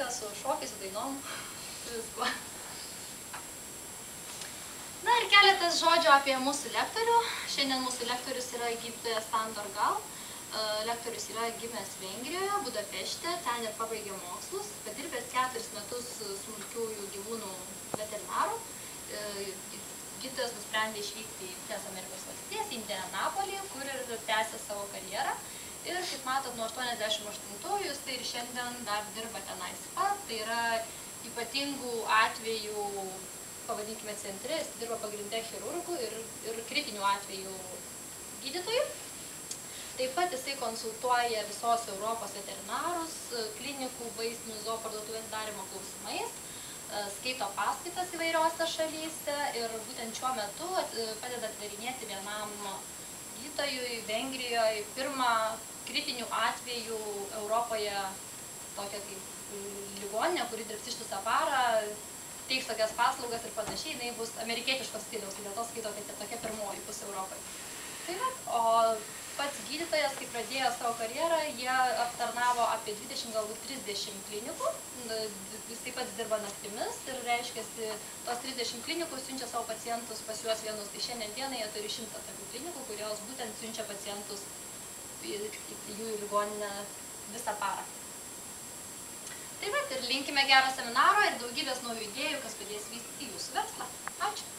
muzika, su šokiais, su dainom, su viskuo. Na ir keletas žodžių apie mūsų lektorių. Šiandien mūsų lektorius yra gydytojas Sandor Gal. Lektorius yra gimęs Vengrijoje, Budapešte, ten ir pabaigė mokslus, padirbęs 4 metus smulkiųjų gyvūnų veterinaru. Gydytojas nusprendė išvykti į Jungtines Amerikos valstijas, į Indianapolį, kur ir tęsė savo karjerą. Ir, kaip matot, nuo 88-ųjų jis tai ir šiandien dar dirba tenais pat. Tai yra ypatingų atvejų, pavadinkime, centre, jis dirba pagrinde chirurgų ir kritinių atvejų gydytojų. Taip pat jisai konsultuoja visos Europos veterinarus, klinikų, vaistinių, zooparduotuvių atidarymo klausimais, skaito paskaitas įvairiose šalyse ir būtent šiuo metu padeda atidarinėti vienam gydytojui Vengrijoje pirmą kritinių atvejų Europoje tokią kaip ligoninę, kuri dirbs ištisą parą, teiks tokias paslaugas ir panašiai, jinai bus amerikietiškos stiliaus, dėl to skaito, kad tokia pirmoji bus Europoje. Tai va, o pats gydytojas, kai pradėjo savo karjerą, jie aptarnavo apie 20, galbūt 30 klinikų. Jis taip pat dirba naktimis ir reiškiasi, tos 30 klinikų siunčia savo pacientus pas juos vienus. Tai šiandien dienai jie turi 100 tokių klinikų, kurios būtent siunčia pacientus į jų ligoninę visą parą. Taip pat ir linkime gero seminaro ir daugybės naujų idėjų, kas padės vystyti jūsų verslą. Ačiū!